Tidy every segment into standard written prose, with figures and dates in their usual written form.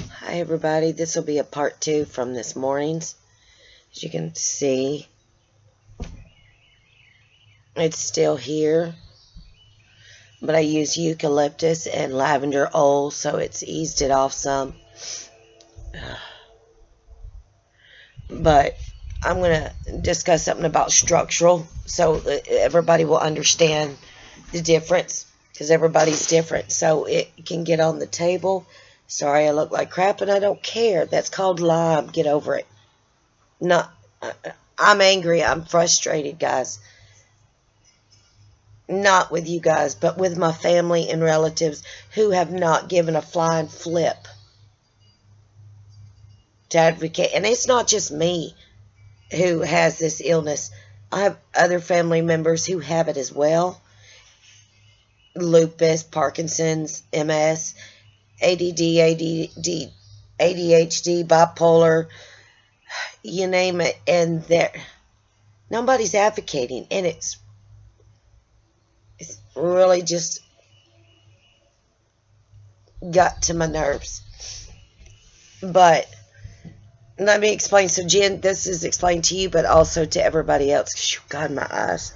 Hi everybody, this will be a part 2 from this morning's. As you can see, it's still here, but I use eucalyptus and lavender oil, so it's eased it off some. But I'm going to discuss something about structural, so everybody will understand the difference, because everybody's different, so it can get on the table. Sorry I look like crap, and I don't care. That's called Lyme. Get over it. I'm angry. I'm frustrated, guys. Not with you guys, but with my family and relatives who have not given a flying flip to advocate. And it's not just me who has this illness. I have other family members who have it as well. Lupus, Parkinson's, MS, ADD, ADHD, bipolar, you name it, and nobody's advocating, and it's really just got to my nerves. But let me explain. So Jen, this is explained to you, but also to everybody else. God, my eyes.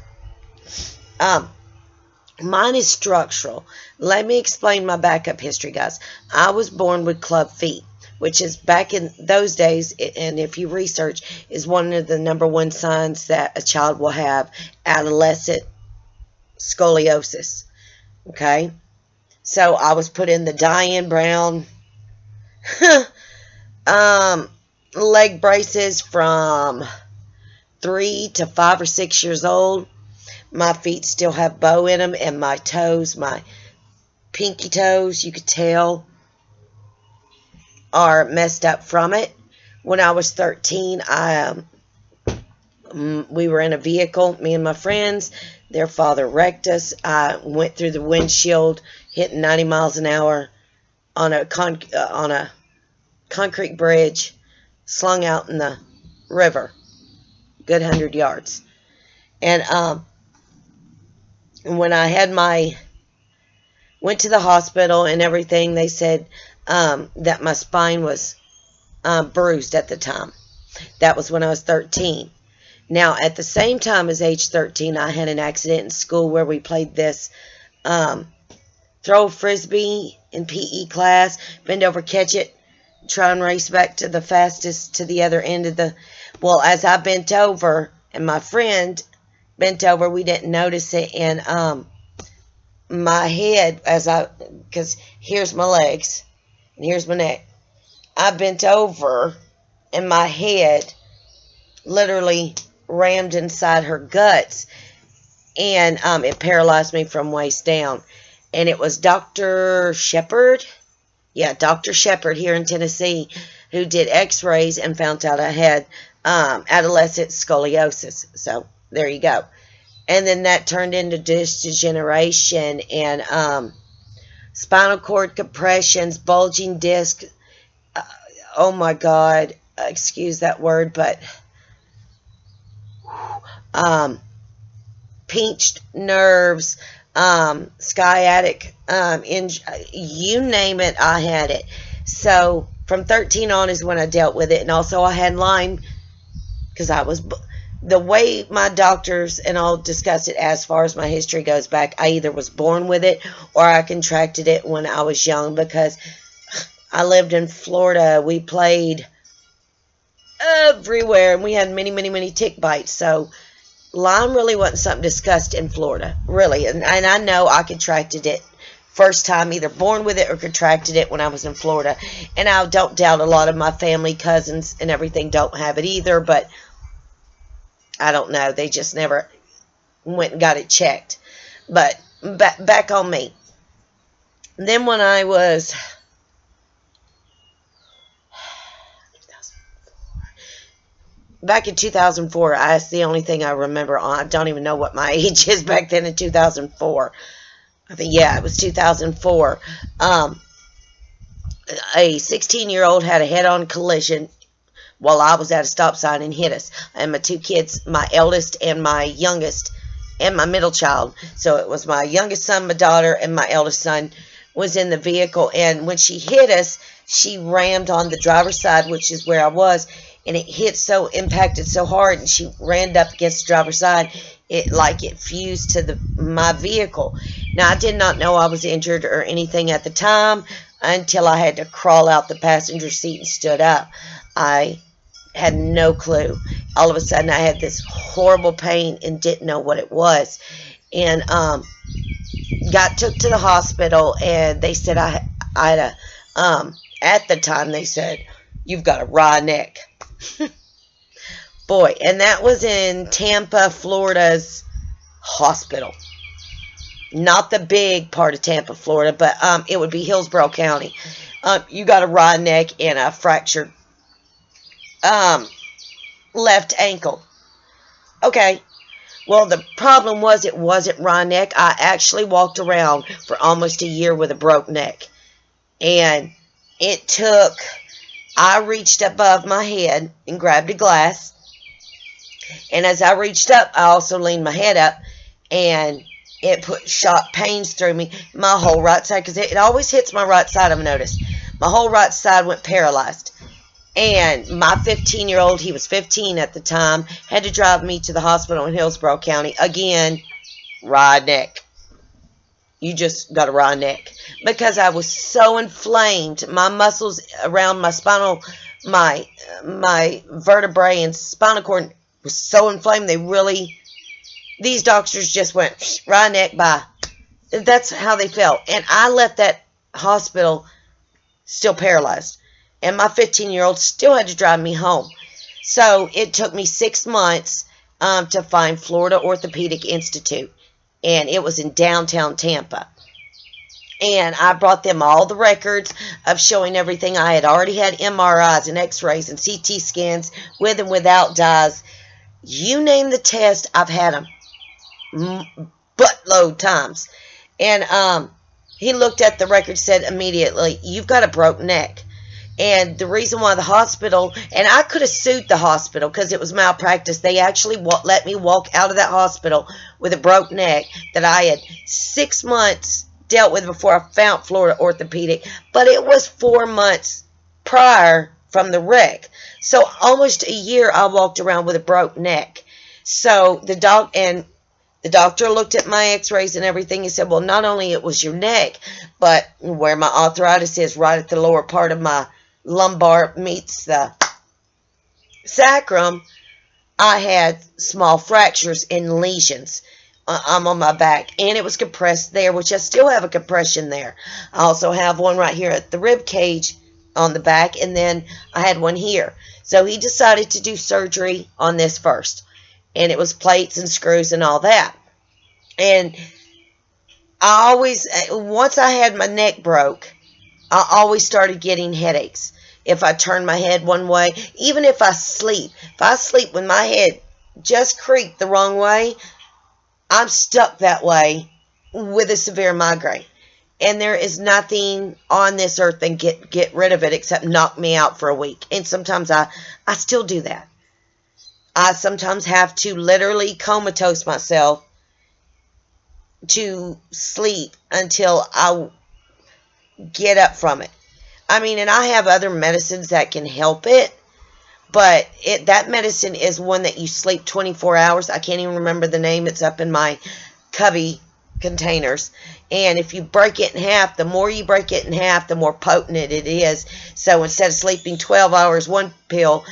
Mine is structural. Let me explain my backup history, guys. I was born with club feet, which is back in those days, and if you research, is one of the #1 signs that a child will have adolescent scoliosis. Okay? So I was put in the Diane Brown leg braces from 3 to 5 or 6 years old. My feet still have bow in them, and my toes, my pinky toes, you could tell, are messed up from it. When I was 13, we were in a vehicle, me and my friends. Their father wrecked us. I went through the windshield, hitting 90 miles an hour on a concrete bridge, slung out in the river, good 100 yards. And when I had went to the hospital and everything, they said that my spine was bruised at the time. That was when I was 13. Now, at the same time as age 13, I had an accident in school where we played this throw frisbee in PE class, bend over, catch it, try and race back to the fastest to the other end of the... Well, as I bent over and my friend bent over, we didn't notice it, and my head, because here's my legs and here's my neck, I bent over and my head literally rammed inside her guts, and it paralyzed me from waist down. And it was Dr. Shepard, Dr. Shepard here in Tennessee, who did x-rays and found out I had adolescent scoliosis. So there you go. And then that turned into disc degeneration and spinal cord compressions, bulging disc. Oh my God, excuse that word, but pinched nerves, sciatic, you name it, I had it. So from 13 on is when I dealt with it, and also I had Lyme because the way my doctors and all discussed it as far as my history goes back, I either was born with it or I contracted it when I was young, because I lived in Florida. We played everywhere, and we had many tick bites. So Lyme really wasn't something discussed in Florida, really. And I know I contracted it first time, either born with it or contracted it when I was in Florida. And I don't doubt a lot of my family, cousins, and everything don't have it either, but I don't know. They just never went and got it checked. But back on me. Then when I was... Back in 2004, that's the only thing I remember. I don't even know what my age is back then in 2004. I think, yeah, it was 2004. A 16-year-old had a head-on collision while I was at a stop sign and hit us. And my two kids, my eldest and my youngest, and my middle child. So it was my youngest son, my daughter, and my eldest son was in the vehicle, and when she hit us, she rammed on the driver's side, which is where I was, and it impacted so hard, and she ran up against the driver's side, it fused to my vehicle. Now, I did not know I was injured or anything at the time until I had to crawl out the passenger seat and stood up. I had no clue. All of a sudden, I had this horrible pain and didn't know what it was, and got took to the hospital, and they said I had a at the time they said, "You've got a raw neck." Boy, and that was in Tampa, Florida's hospital. Not the big part of Tampa, Florida, but it would be Hillsborough County. You got a raw neck and a fractured left ankle. Okay. Well, the problem was it wasn't raw neck. I actually walked around for almost a year with a broke neck. And I reached above my head and grabbed a glass. And as I reached up, I also leaned my head up, and it shot pains through me. My whole right side, because it always hits my right side, I've noticed. My whole right side went paralyzed. And my 15-year-old, he was 15 at the time, had to drive me to the hospital in Hillsborough County. Again, raw neck. You just got a raw neck. Because I was so inflamed. My muscles around my spinal, my vertebrae and spinal cord was so inflamed. These doctors just went, raw neck, bye. That's how they felt. And I left that hospital still paralyzed. And my 15-year-old still had to drive me home. So it took me 6 months to find Florida Orthopedic Institute. And it was in downtown Tampa. And I brought them all the records of showing everything. I had already had MRIs and x-rays and CT scans with and without dyes. You name the test, I've had them buttload times. And he looked at the record, said immediately, "You've got a broke neck." And the reason why the hospital, and I could have sued the hospital because it was malpractice. They actually let me walk out of that hospital with a broke neck that I had 6 months dealt with before I found Florida Orthopedic. But it was 4 months prior from the wreck. So almost a year I walked around with a broke neck. So the doctor looked at my x-rays and everything. He said, well, not only it was your neck, but where my arthritis is right at the lower part of my lumbar meets the sacrum, I had small fractures and lesions on my back, and it was compressed there, which I still have a compression there. I also have one right here at the rib cage on the back, and then I had one here. So he decided to do surgery on this first, and it was plates and screws and all that. And once I had my neck broke, I always started getting headaches. If I turn my head one way, even if I sleep with my head just creaked the wrong way, I'm stuck that way with a severe migraine. And there is nothing on this earth that can get rid of it except knock me out for a week. And sometimes I still do that. I sometimes have to literally comatose myself to sleep until I get up from it. I mean, and I have other medicines that can help it, but that medicine is one that you sleep 24 hours. I can't even remember the name. It's up in my cubby containers. And if you break it in half, the more you break it in half, the more potent it is. So instead of sleeping 12 hours, one pill,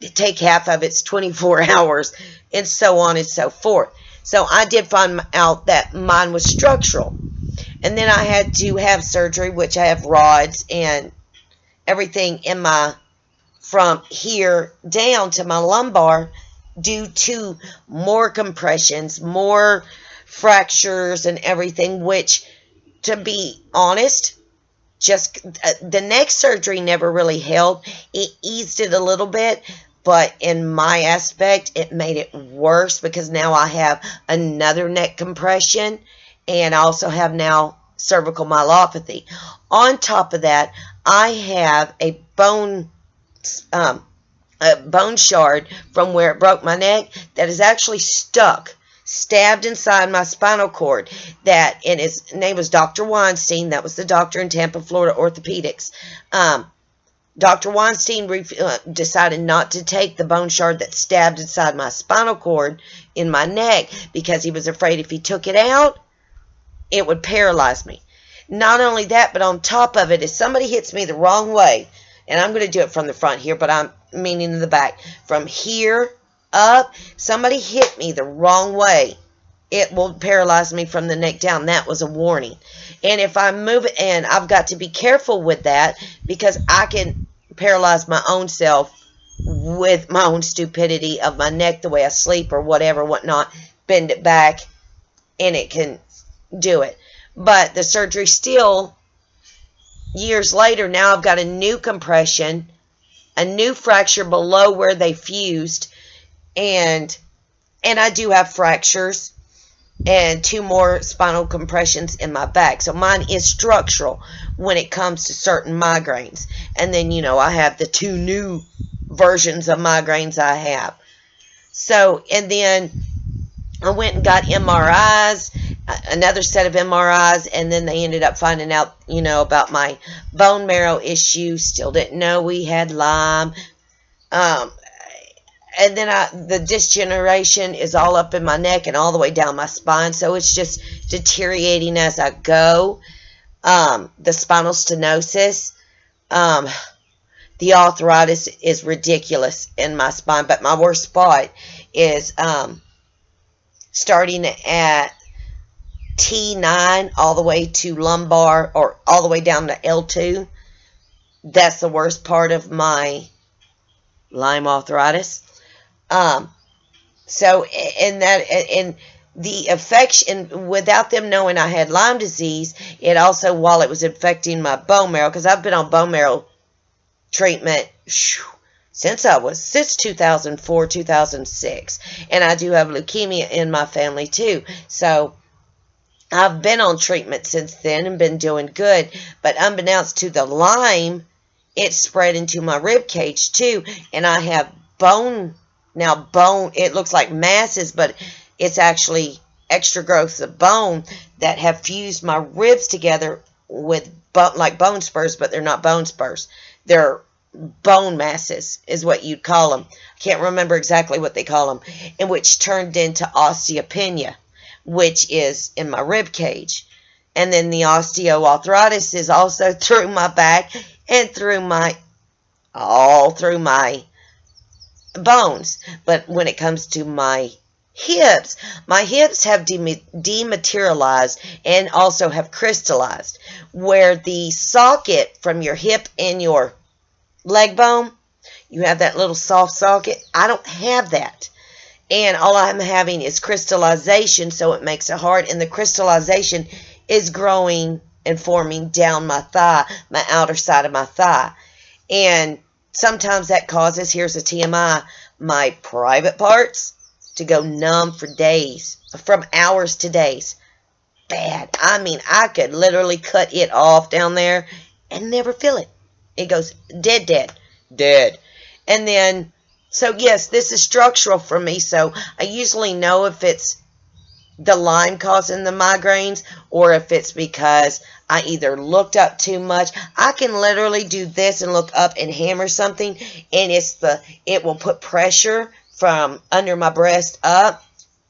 take half of it's 24 hours, and so on and so forth. So I did find out that mine was structural. And then I had to have surgery, which I have rods and everything in from here down to my lumbar due to more compressions, more fractures and everything, which, to be honest, just the neck surgery never really helped. It eased it a little bit, but in my aspect, it made it worse because now I have another neck compression, and I also have now cervical myelopathy. On top of that, I have a bone shard from where it broke my neck that is actually stuck stabbed inside my spinal cord. And his name was Dr. Weinstein. That was the doctor in Tampa, Florida, orthopedics. Dr. Weinstein decided not to take the bone shard that stabbed inside my spinal cord in my neck because he was afraid if he took it out, it would paralyze me. Not only that, but on top of it, if somebody hits me the wrong way, and I'm going to do it from the front here, but I'm meaning in the back, from here up, somebody hit me the wrong way, it will paralyze me from the neck down. That was a warning. And if I move it, and I've got to be careful with that because I can paralyze my own self with my own stupidity of my neck, the way I sleep or whatever, whatnot, bend it back, and it can do it. But the surgery still, years later, now I've got a new compression, a new fracture below where they fused, and I do have fractures and 2 more spinal compressions in my back. So mine is structural when it comes to certain migraines. And then, you know, I have the 2 new versions of migraines I have. So, and then I went and got MRIs, another set of MRIs, and then they ended up finding out, you know, about my bone marrow issue. Still didn't know we had Lyme. And then the degeneration is all up in my neck and all the way down my spine. So it's just deteriorating as I go. The spinal stenosis. The arthritis is ridiculous in my spine. But my worst spot is starting at T9 all the way to lumbar, or all the way down to L2. That's the worst part of my Lyme arthritis. So, and the affection, without them knowing I had Lyme disease, it also, while it was infecting my bone marrow, because I've been on bone marrow treatment since 2004, 2006, and I do have leukemia in my family too, so I've been on treatment since then and been doing good, but unbeknownst to the Lyme, it spread into my rib cage too, and I have bone. Now, bone, it looks like masses, but it's actually extra growths of bone that have fused my ribs together with like bone spurs, but they're not bone spurs. They're bone masses is what you'd call them. I can't remember exactly what they call them, and which turned into osteopenia, which is in my rib cage. And then the osteoarthritis is also through my back and all through my bones. But when it comes to my hips have dematerialized and also have crystallized, where the socket from your hip and your leg bone, you have that little soft socket. I don't have that, and all I'm having is crystallization, so it makes it hard, and the crystallization is growing and forming down my thigh, my outer side of my thigh. And sometimes that causes, here's a TMI, my private parts to go numb for days, from hours to days. Bad. I mean, I could literally cut it off down there and never feel it. It goes dead. And then, so yes, this is structural for me, so I usually know if it's the Lyme causing the migraines, or if it's because I either looked up too much. I can literally do this and look up and hammer something, and it will put pressure from under my breast up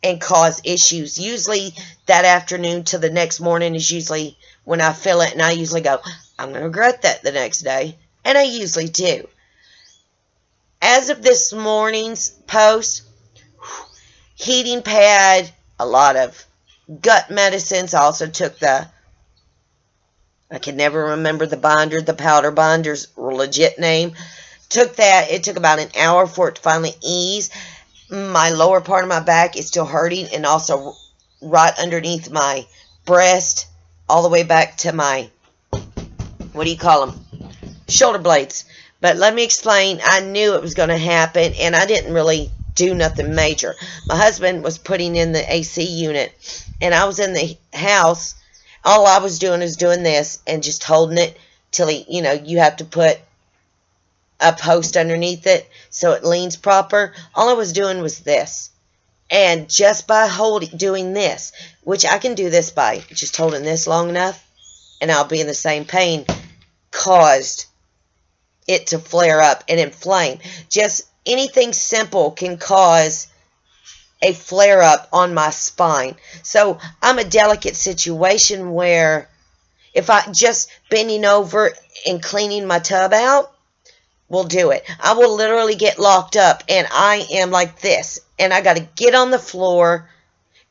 and cause issues. Usually that afternoon to the next morning is usually when I feel it, and I usually go, I'm going to regret that the next day, and I usually do. As of this morning's post, heating pad, a lot of gut medicines. I also took I can never remember the binder, the powder binder's legit name. Took that. It took about an hour for it to finally ease. My lower part of my back is still hurting, and also right underneath my breast, all the way back to my, what do you call them? Shoulder blades. But let me explain. I knew it was going to happen, and I didn't really do nothing major. My husband was putting in the AC unit, and I was in the house. All I was doing is doing this and just holding it till he, you know, you have to put a post underneath it so it leans proper. All I was doing was this. And just by doing this, which I can do this by just holding this long enough, and I'll be in the same pain, caused it to flare up and inflame. Just anything simple can cause a flare up on my spine. So I'm a delicate situation where if I just bending over and cleaning my tub out will do it. I will literally get locked up and I am like this, and I got to get on the floor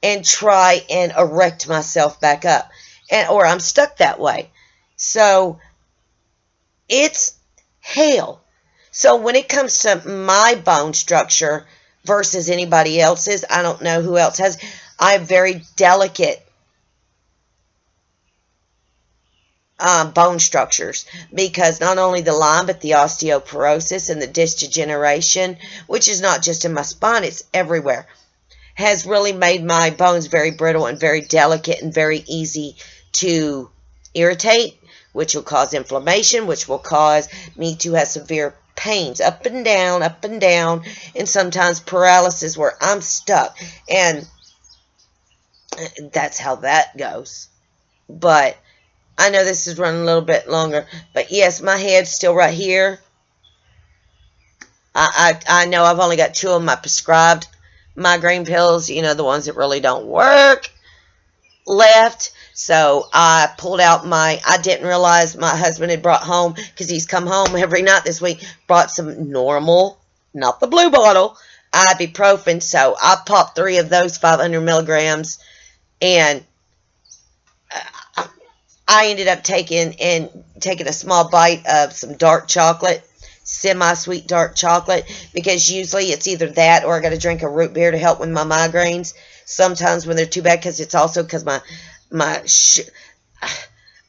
and try and erect myself back up, or I'm stuck that way. So it's hell. So when it comes to my bone structure versus anybody else's, I don't know who else has. I have very delicate bone structures, because not only the Lyme, but the osteoporosis and the disc degeneration, which is not just in my spine, it's everywhere, has really made my bones very brittle and very delicate and very easy to irritate, which will cause inflammation, which will cause me to have severe pains up and down, and sometimes paralysis where I'm stuck. And that's how that goes. But I know this is running a little bit longer, but yes, my head's still right here. I know I've only got 2 of my prescribed migraine pills, you know, the ones that really don't work, left. So I pulled out I didn't realize my husband had brought home, because he's come home every night this week, brought some normal, not the blue bottle, ibuprofen. So I popped 3 of those 500 milligrams, and I ended up taking a small bite of some dark chocolate, semi-sweet dark chocolate, because usually it's either that or I got to drink a root beer to help with my migraines. Sometimes when they're too bad, because it's also because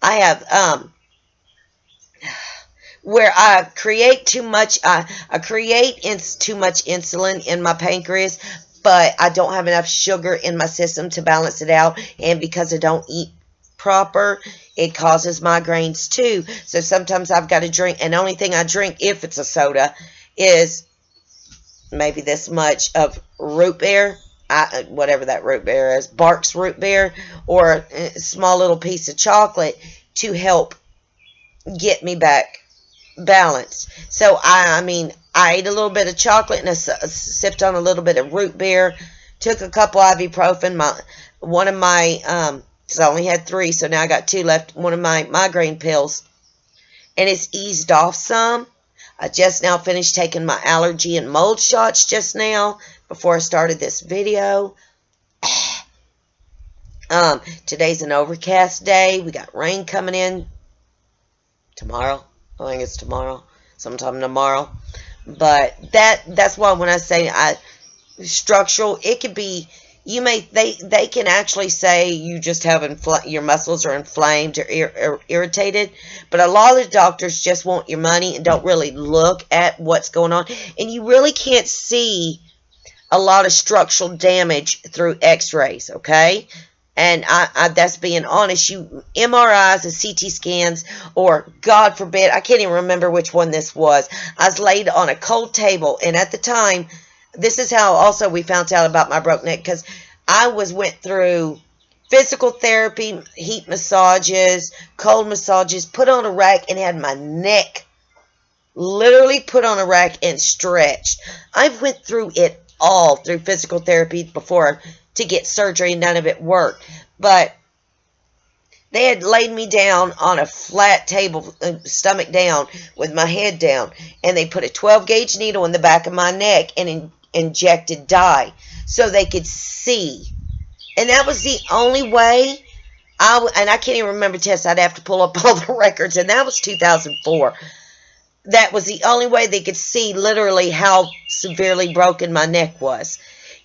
I have where I create too much. I create too much insulin in my pancreas, but I don't have enough sugar in my system to balance it out, and because I don't eat proper, it causes migraines too. So sometimes I've got to drink, and the only thing I drink, if it's a soda, is maybe this much of root beer, whatever that root beer is, Barks root beer, or a small little piece of chocolate to help get me back balanced. So I mean, I ate a little bit of chocolate and I sipped on a little bit of root beer, took a couple ibuprofen, one of my because I only had 3, so now I got 2 left, one of my migraine pills, and it's eased off some. I just now finished taking my allergy and mold shots just now before I started this video. Today's an overcast day. We got rain coming in tomorrow. I think it's tomorrow, sometime tomorrow. But that's why when I say structural, it could be, they can actually say you just have your muscles are inflamed or irritated, but a lot of the doctors just want your money and don't really look at what's going on, and you really can't see a lot of structural damage through x-rays, okay? And that's being honest. MRIs and CT scans, or God forbid, I can't even remember which one this was. I was laid on a cold table, and at the time, this is how also we found out about my broke neck, because I went through physical therapy, heat massages, cold massages, put on a rack, and had my neck literally put on a rack and stretched. I went through it all through physical therapy before to get surgery, and none of it worked. But they had laid me down on a flat table, stomach down, with my head down, and they put a 12-gauge needle in the back of my neck and injected dye so they could see. And that was the only way. And I can't even remember tests. I'd have to pull up all the records, and that was 2004. That was the only way they could see literally how severely broken my neck was.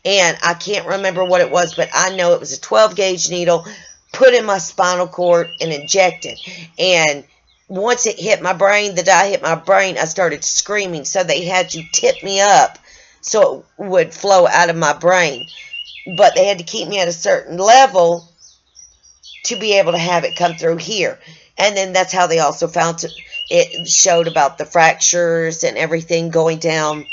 And I can't remember what it was, but I know it was a 12-gauge needle put in my spinal cord and injected. And once it hit my brain, the dye hit my brain, I started screaming. So they had to tip me up so it would flow out of my brain. But they had to keep me at a certain level to be able to have it come through here. And then that's how they also found it showed about the fractures and everything going down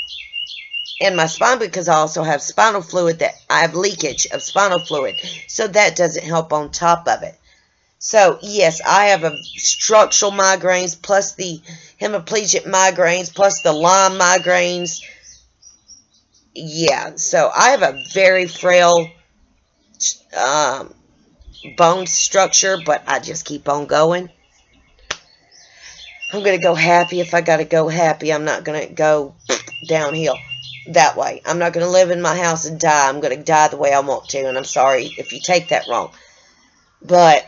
in my spine because I also have spinal fluid, that I have leakage of spinal fluid. So that doesn't help on top of it. So, yes, I have a structural migraines plus the hemiplegic migraines plus the Lyme migraines. Yeah, so I have a very frail bone structure, but I just keep on going. I'm going to go happy if I got to go happy. I'm not going to go downhill that way. I'm not going to live in my house and die. I'm going to die the way I want to, and I'm sorry if you take that wrong. But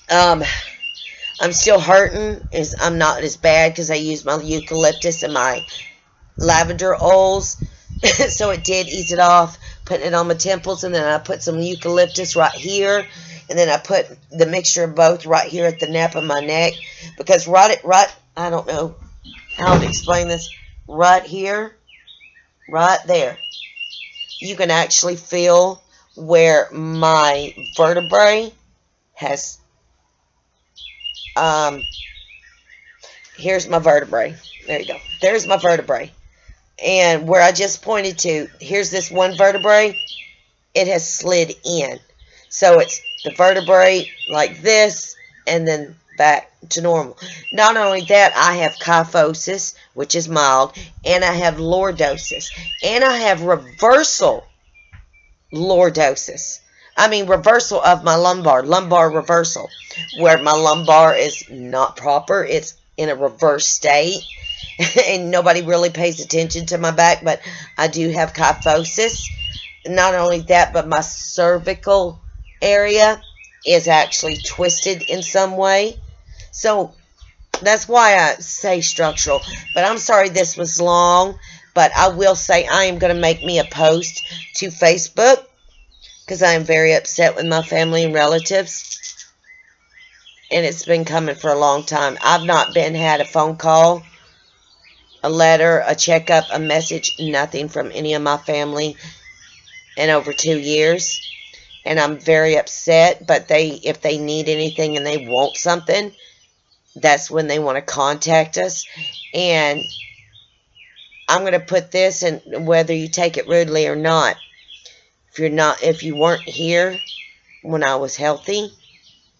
I'm still hurting. I'm not as bad because I use my eucalyptus and my lavender oils. So it did ease it off, putting it on my temples, and then I put some eucalyptus right here, and then I put the mixture of both right here at the nape of my neck, because right, I don't know how to explain this, right here, right there, you can actually feel where my vertebrae has, here's my vertebrae, there you go, there's my vertebrae. And where I just pointed to, here's this one vertebrae, it has slid in. So it's the vertebrae like this, and then back to normal. Not only that, I have kyphosis, which is mild, and I have lordosis, and I have reversal lordosis. I mean reversal of my lumbar reversal, where my lumbar is not proper, it's in a reverse state. And nobody really pays attention to my back, but I do have kyphosis. Not only that, but my cervical area is actually twisted in some way. So that's why I say structural. But I'm sorry this was long, but I will say I am going to make me a post to Facebook because I am very upset with my family and relatives. And it's been coming for a long time. I've not had a phone call, a letter, a checkup, a message, nothing from any of my family in over 2 years. And I'm very upset, but if they need anything and they want something, that's when they want to contact us. And I'm going to put this, and whether you take it rudely or not, if you weren't here when I was healthy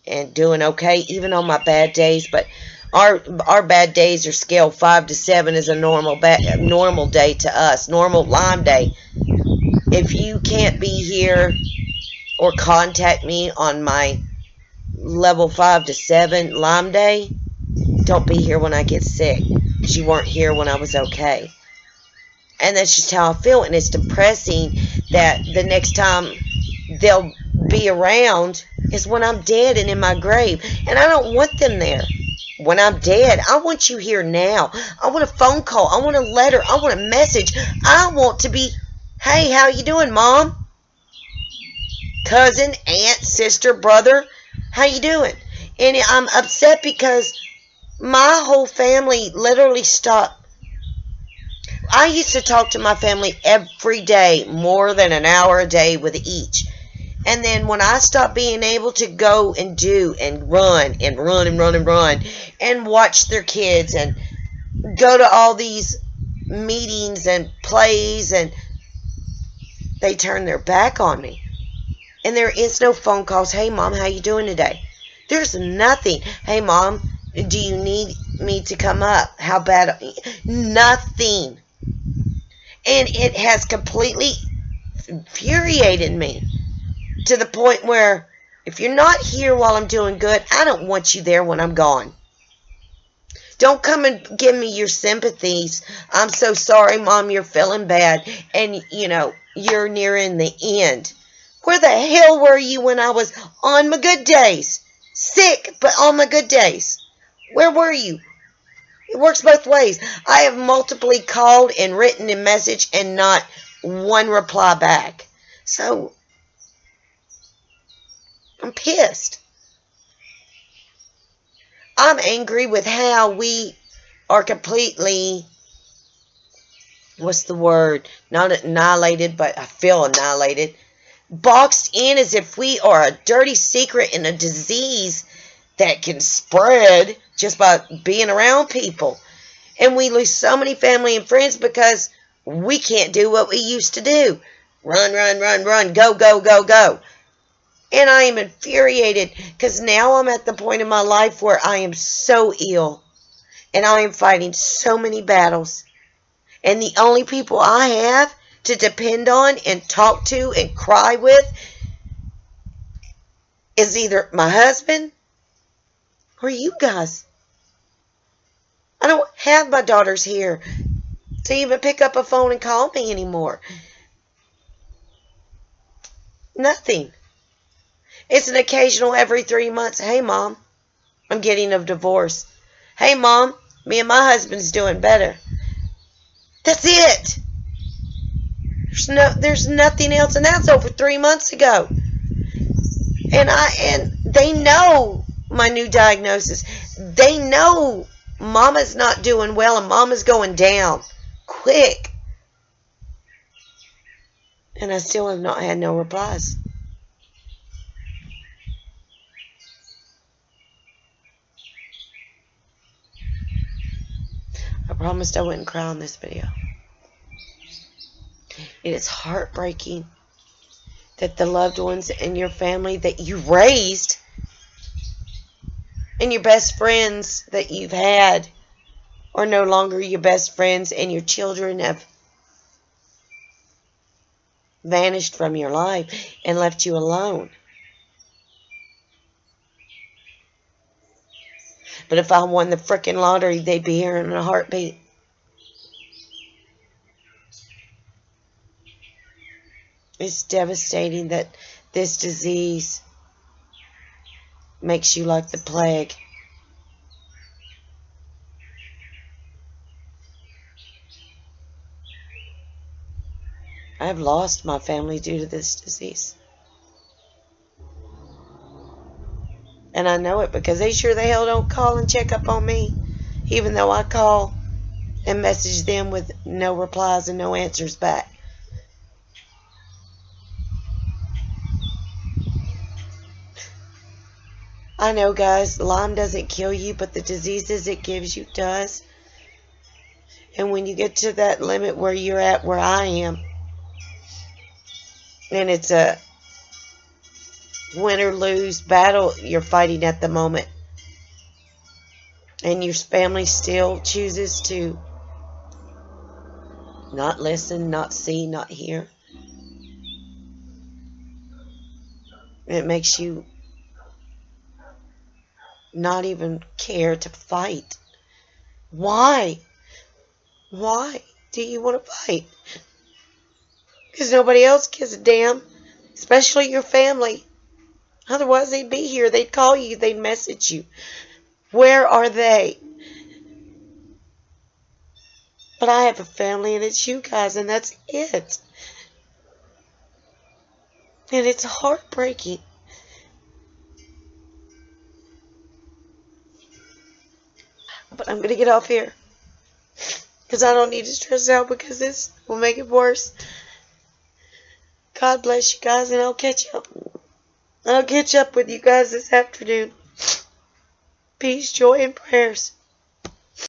and doing okay, even on my bad days, but our bad days are scale 5 to 7 is a normal day to us, normal Lyme day. If you can't be here or contact me on my level 5 to 7 Lyme day, don't be here when I get sick, because you weren't here when I was okay. And that's just how I feel, and it's depressing that the next time they'll be around is when I'm dead and in my grave, and I don't want them there. When I'm dead, I want you here now. I want a phone call. I want a letter. I want a message. I want to be, hey, how you doing, Mom? Cousin, aunt, sister, brother, how you doing? And I'm upset because my whole family literally stopped. I used to talk to my family every day, more than an hour a day with each. And then when I stopped being able to go and do and run and run and run and run and watch their kids and go to all these meetings and plays, and they turned their back on me. And there is no phone calls. Hey, Mom, how you doing today? There's nothing. Hey, Mom, do you need me to come up? How bad? Nothing. And it has completely infuriated me. To the point where, if you're not here while I'm doing good, I don't want you there when I'm gone. Don't come and give me your sympathies. I'm so sorry, Mom, you're feeling bad. And, you're nearing the end. Where the hell were you when I was on my good days? Sick, but on my good days. Where were you? It works both ways. I have multiply called and written a message and not one reply back. So I'm pissed. I'm angry with how we are completely, what's the word? Not annihilated, but I feel annihilated. Boxed in as if we are a dirty secret and a disease that can spread just by being around people. And we lose so many family and friends because We can't do what we used to do. Run, run, run, run. Go, go, go, go. And I am infuriated because now I'm at the point in my life where I am so ill. And I am fighting so many battles. And the only people I have to depend on and talk to and cry with is either my husband or you guys. I don't have my daughters here to even pick up a phone and call me anymore. Nothing. It's an occasional every 3 months. Hey, Mom, I'm getting a divorce. Hey, Mom, me and my husband's doing better. That's it. There's nothing else, and that's over 3 months ago. And they know my new diagnosis. They know Mama's not doing well and Mama's going down quick. And I still have not had no replies. I promised I wouldn't cry on this video. It is heartbreaking that the loved ones in your family that you raised and your best friends that you've had are no longer your best friends, and your children have vanished from your life and left you alone. But if I won the frickin' lottery, they'd be here in a heartbeat. It's devastating that this disease makes you like the plague. I've lost my family due to this disease. And I know it because they sure the hell don't call and check up on me. Even though I call and message them with no replies and no answers back. I know, guys, Lyme doesn't kill you, but the diseases it gives you does. And when you get to that limit where you're at, where I am, and it's a win or lose battle you're fighting at the moment, and your family still chooses to not listen, not see, not hear, it makes you not even care to fight. Why? Why do you want to fight? Because nobody else gives a damn, especially your family. Otherwise, they'd be here. They'd call you. They'd message you. Where are they? But I have a family, and it's you guys, and that's it. And it's heartbreaking. But I'm going to get off here. Because I don't need to stress out because this will make it worse. God bless you guys, and I'll catch up. I'll catch up with you guys this afternoon. Peace, joy, and prayers.